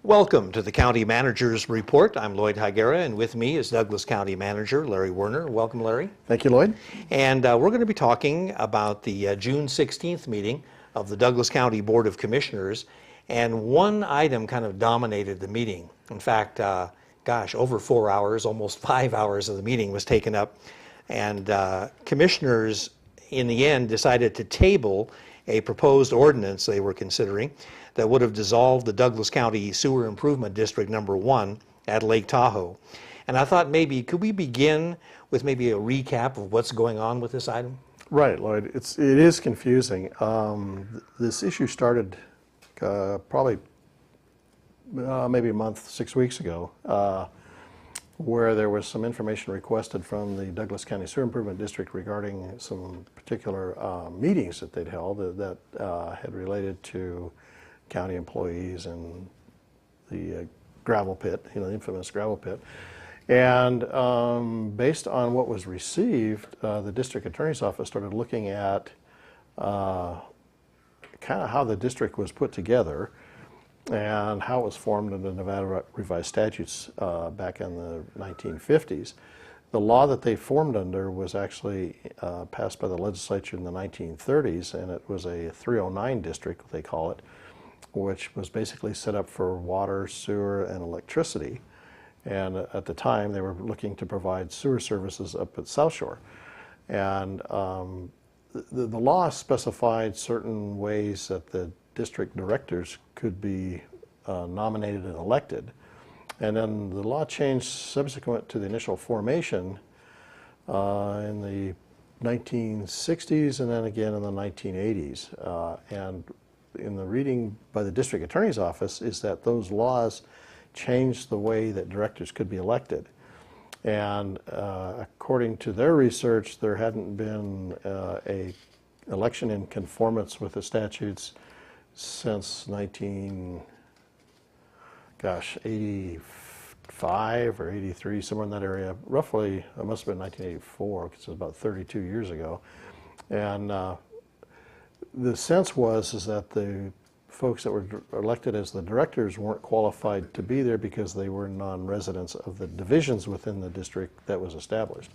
Welcome to the County Manager's Report. I'm Lloyd Higuera, and with me is Douglas County Manager Larry Werner. Welcome, Larry. Thank you, Lloyd. And we're going to be talking about the June 16th meeting of the Douglas County Board of Commissioners. And one item kind of dominated the meeting. In fact, over 4 hours, almost 5 hours of the meeting was taken up. And commissioners, in the end, decided to table a proposed ordinance they were considering that would have dissolved the Douglas County Sewer Improvement District number 1 at Lake Tahoe. And I thought could we begin with maybe a recap of what's going on with this item? Right, Lloyd. It is confusing. This issue started probably maybe a month, 6 weeks ago, where there was some information requested from the Douglas County Sewer Improvement District regarding some particular meetings that they'd held that had related to county employees and the gravel pit, the infamous gravel pit. And based on what was received, the district attorney's office started looking at kind of how the district was put together and how it was formed under Nevada revised statutes back in the 1950s. The law that they formed under was actually passed by the legislature in the 1930s, and it was a 309 district, they call it, which was basically set up for water, sewer, and electricity. And at the time, they were looking to provide sewer services up at South Shore. And the law specified certain ways that the district directors could be nominated and elected. And then the law changed subsequent to the initial formation in the 1960s and then again in the 1980s. And in the reading by the district attorney's office is that those laws changed the way that directors could be elected. And according to their research, there hadn't been a election in conformance with the statutes since 85 or 83, somewhere in that area. Roughly, it must have been 1984, because it was about 32 years ago. And the sense is that the folks that were elected as the directors weren't qualified to be there because they were non-residents of the divisions within the district that was established.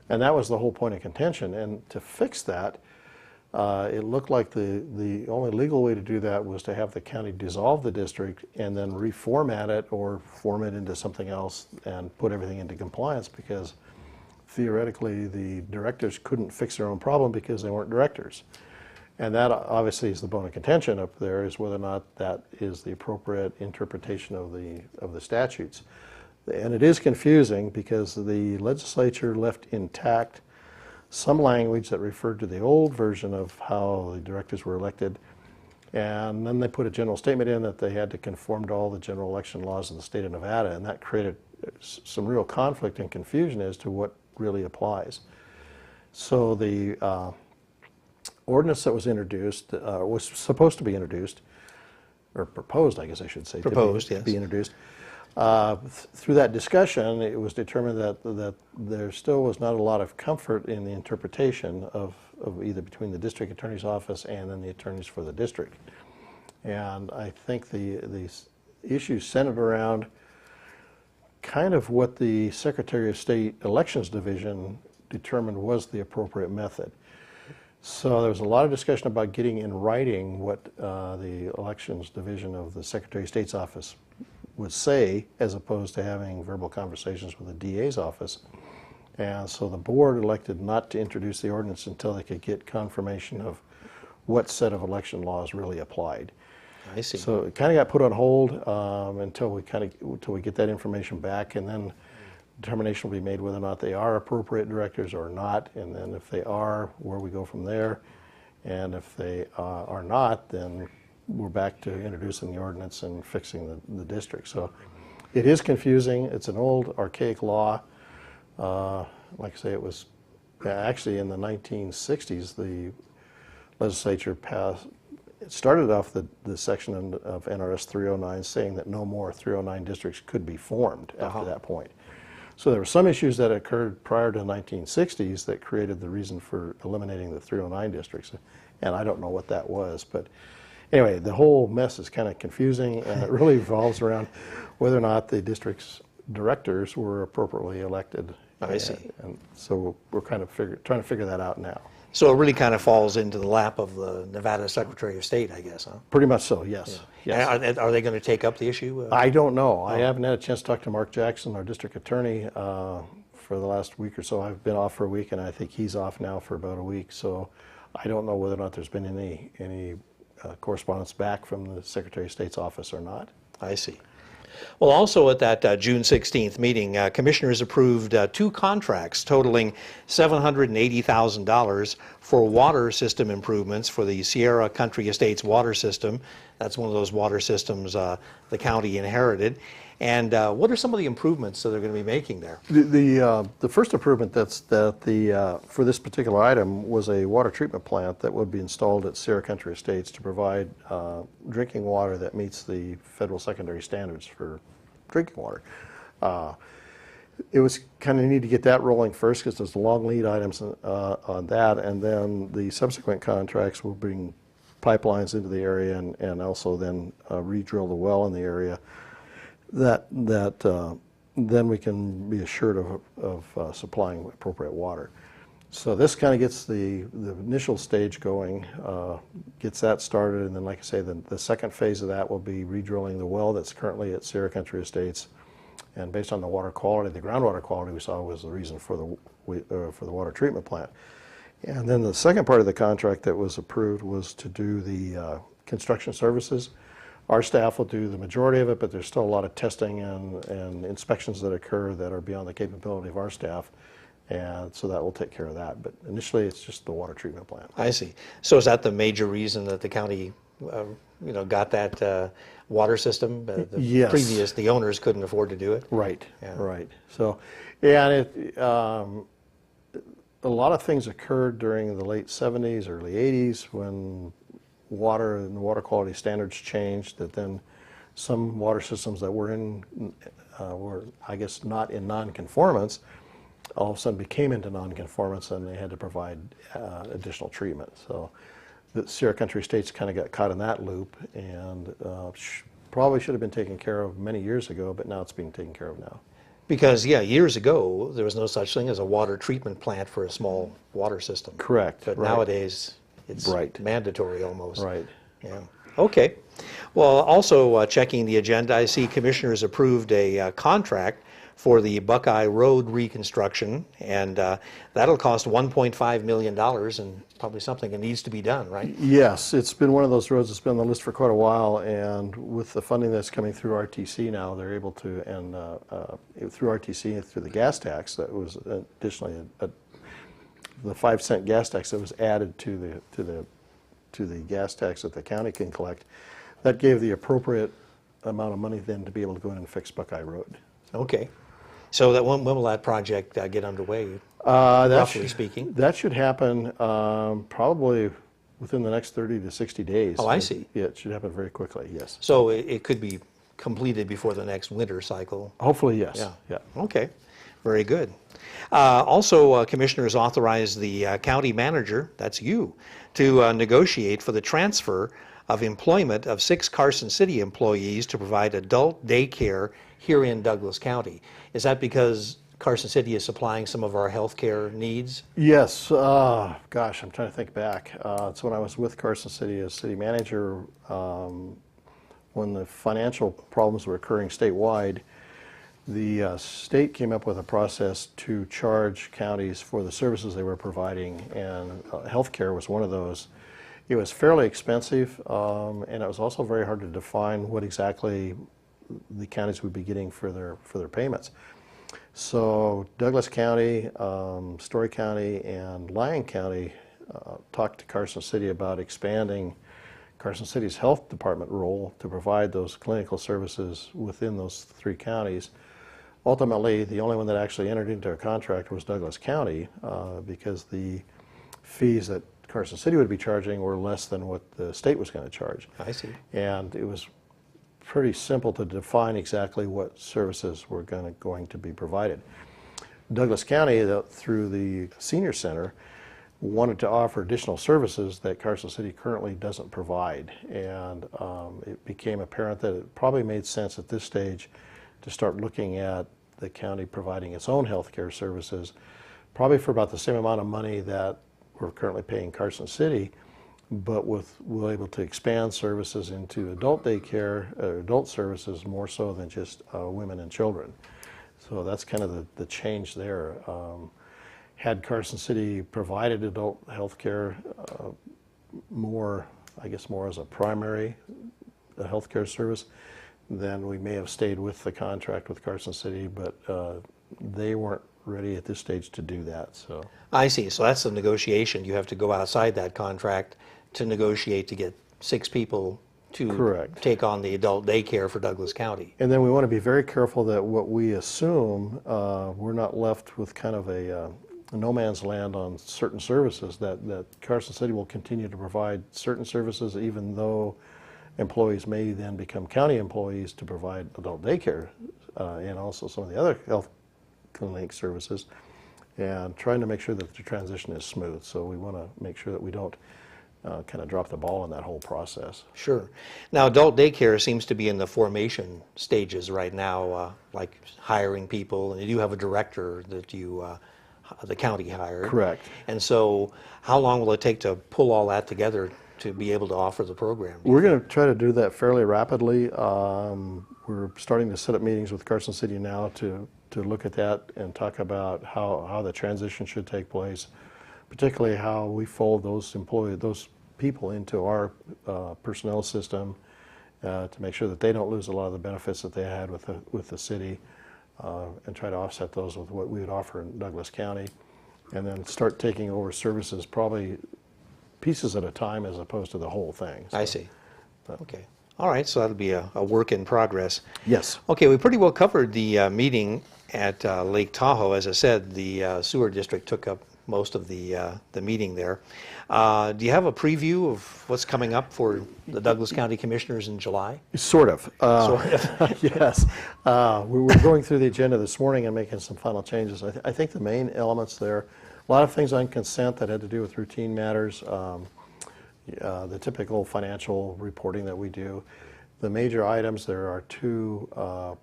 And that was the whole point of contention. And to fix that, it looked like the only legal way to do that was to have the county dissolve the district and then reformat it or form it into something else and put everything into compliance, because theoretically the directors couldn't fix their own problem because they weren't directors. And that obviously is the bone of contention up there, is whether or not that is the appropriate interpretation of the statutes. And it is confusing because the legislature left intact some language that referred to the old version of how the directors were elected, and then they put a general statement in that they had to conform to all the general election laws of the state of Nevada, and that created some real conflict and confusion as to what really applies. So the ordinance that was introduced was supposed to be introduced, or proposed, I guess I should say, to be introduced. Through that discussion, it was determined that there still was not a lot of comfort in the interpretation of either between the district attorney's office and then the attorneys for the district. And I think the issue centered around kind of what the Secretary of State Elections Division determined was the appropriate method. So there was a lot of discussion about getting in writing what the Elections Division of the Secretary of State's office would say, as opposed to having verbal conversations with the DA's office. And so the board elected not to introduce the ordinance until they could get confirmation of what set of election laws really applied. I see. So it kind of got put on hold until we get that information back, and then determination will be made whether or not they are appropriate directors or not, and then if they are, where we go from there. And if they are not, then we're back to introducing the ordinance and fixing the district. So it is confusing. It's an old, archaic law. Like I say, it was actually in the 1960s, the legislature started off the section of NRS 309 saying that no more 309 districts could be formed after that point. So there were some issues that occurred prior to the 1960s that created the reason for eliminating the 309 districts. And I don't know what that was, but Anyway, the whole mess is kind of confusing, and it really revolves around whether or not the district's directors were appropriately elected. I see. And so we're kind of trying to figure that out now. So it really kind of falls into the lap of the Nevada Secretary of State, I guess, huh? Pretty much so, yes. Yes. And are they going to take up the issue? I don't know. I haven't had a chance to talk to Mark Jackson, our district attorney, for the last week or so. I've been off for a week, and I think he's off now for about a week. So I don't know whether or not there's been any correspondence back from the Secretary of State's office or not. I see. Well, also at that June 16th meeting, commissioners approved 2 contracts totaling $780,000 for water system improvements for the Sierra Country Estates water system. That's one of those water systems the county inherited. And what are some of the improvements that they're going to be making there? The first improvement for this particular item was a water treatment plant that would be installed at Sierra Country Estates to provide drinking water that meets the federal secondary standards for drinking water. It was kind of neat to get that rolling first because there's long lead items on that, and then the subsequent contracts will bring pipelines into the area and also then re-drill the well in the area. That then we can be assured of supplying appropriate water. So this kind of gets the initial stage going, gets that started, and then, like I say, the second phase of that will be re-drilling the well that's currently at Sierra Country Estates. And based on the water quality, the groundwater quality we saw was the reason for the water treatment plant. And then the second part of the contract that was approved was to do the construction services. Our staff will do the majority of it, but there's still a lot of testing and inspections that occur that are beyond the capability of our staff, and so that will take care of that. But initially, it's just the water treatment plant. I see. So is that the major reason that the county, got that water system? Yes. The owners couldn't afford to do it? Right, Yeah. right. So, yeah, and a lot of things occurred during the late 70s, early 80s when water and the water quality standards changed, that then some water systems that were I guess not in non-conformance all of a sudden became into non-conformance, and they had to provide additional treatment. So the Sierra Country Estates kind of got caught in that loop, and probably should have been taken care of many years ago, but now it's being taken care of now. Because, years ago, there was no such thing as a water treatment plant for a small water system. Correct. But right. Nowadays, it's Right. mandatory almost. Right. Yeah. Okay. Well, also checking the agenda, I see commissioners approved a contract for the Buckeye Road reconstruction, and that'll cost $1.5 million, and probably something that needs to be done, right? Yes, it's been one of those roads that's been on the list for quite a while, and with the funding that's coming through RTC now, they're able to, and through RTC and through the gas tax that was additionally the 5-cent gas tax that was added to the gas tax that the county can collect, that gave the appropriate amount of money then to be able to go in and fix Buckeye Road. Okay. So when will that project get underway, Roughly roughly speaking? That should happen probably within the next 30 to 60 days. Oh, I see. Yeah, it should happen very quickly, yes. So it could be completed before the next winter cycle? Hopefully, yes. Yeah. Okay. Very good. Also, commissioners authorized the county manager, that's you, to negotiate for the transfer of employment of 6 Carson City employees to provide adult daycare here in Douglas County. Is that because Carson City is supplying some of our health care needs? Yes. Gosh, I'm trying to think back. It's when I was with Carson City as city manager, when the financial problems were occurring statewide, the state came up with a process to charge counties for the services they were providing, and healthcare was one of those. It was fairly expensive, and it was also very hard to define what exactly the counties would be getting for their payments. So Douglas County, Story County, and Lyon County talked to Carson City about expanding Carson City's health department role to provide those clinical services within those 3 counties. Ultimately, the only one that actually entered into a contract was Douglas County, because the fees that Carson City would be charging were less than what the state was going to charge. I see. And it was pretty simple to define exactly what services were going to be provided. Douglas County, through the senior center, wanted to offer additional services that Carson City currently doesn't provide. And it became apparent that it probably made sense at this stage to start looking at the county providing its own health care services, probably for about the same amount of money that we're currently paying Carson City, but we're able to expand services into adult daycare, adult services more so than just women and children. So that's kind of the change there. Had Carson City provided adult health care more as a primary health care service, then we may have stayed with the contract with Carson City, but they weren't ready at this stage to do that. So I see. So that's the negotiation. You have to go outside that contract to negotiate to get 6 people to correct. Take on the adult daycare for Douglas County. And then we want to be very careful that what we assume, we're not left with kind of a no man's land on certain services, that Carson City will continue to provide certain services even though employees may then become county employees to provide adult daycare and also some of the other health clinic services, and trying to make sure that the transition is smooth. So we want to make sure that we don't kind of drop the ball in that whole process. Sure. Now, adult daycare seems to be in the formation stages right now, like hiring people, and you do have a director that the county hired. Correct. And so how long will it take to pull all that together to be able to offer the program? We're going to try to do that fairly rapidly. We're starting to set up meetings with Carson City now to look at that and talk about how the transition should take place, particularly how we fold those people into our personnel system to make sure that they don't lose a lot of the benefits that they had with the city, and try to offset those with what we would offer in Douglas County, and then start taking over services probably pieces at a time as opposed to the whole thing. So, I see. Okay. All right, so that'll be a work in progress. yes. Okay, we pretty well covered the meeting at Lake Tahoe. As I said, the sewer district took up most of the meeting there. Do you have a preview of what's coming up for the Douglas County Commissioners in July? Sort of. Sort of. Yes. We were going through the agenda this morning and making some final changes. I think the main elements there, a lot of things on consent that had to do with routine matters, the typical financial reporting that we do. The major items, there are 2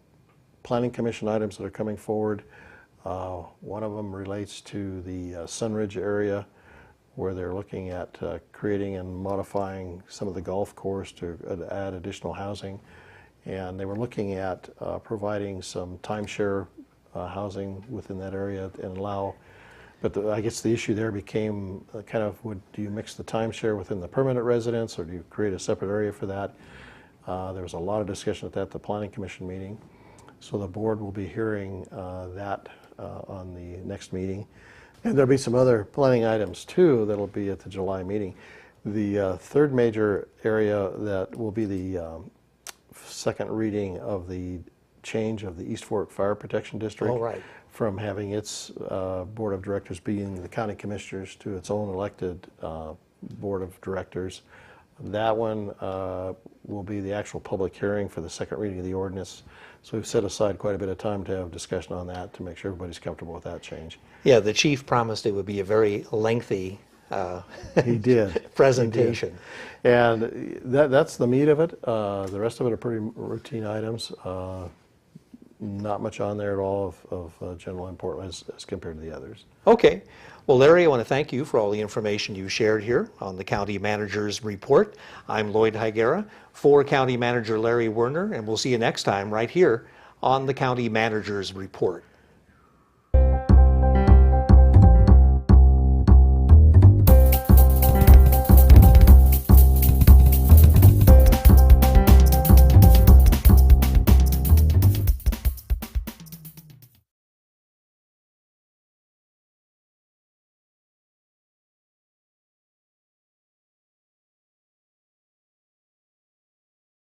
Planning Commission items that are coming forward. One of them relates to the Sunridge area, where they're looking at creating and modifying some of the golf course to add additional housing. And they were looking at providing some timeshare housing within that area and allow, but I guess the issue there became kind of, do you mix the timeshare within the permanent residence, or do you create a separate area for that? There was a lot of discussion at the Planning Commission meeting. So the board will be hearing that on the next meeting. And there'll be some other planning items too that'll be at the July meeting. The third major area that will be the second reading of the change of the East Fork Fire Protection District. Oh, right. From having its board of directors being the county commissioners to its own elected board of directors. That one will be the actual public hearing for the second reading of the ordinance. So we've set aside quite a bit of time to have discussion on that to make sure everybody's comfortable with that change. Yeah, the chief promised it would be a very lengthy He did. presentation. He did. And that's the meat of it. The rest of it are pretty routine items. Not much on there at all of general importance as compared to the others. Okay. Well, Larry, I want to thank you for all the information you shared here on the County Manager's Report. I'm Lloyd Higuera for County Manager Larry Werner, and we'll see you next time right here on the County Manager's Report.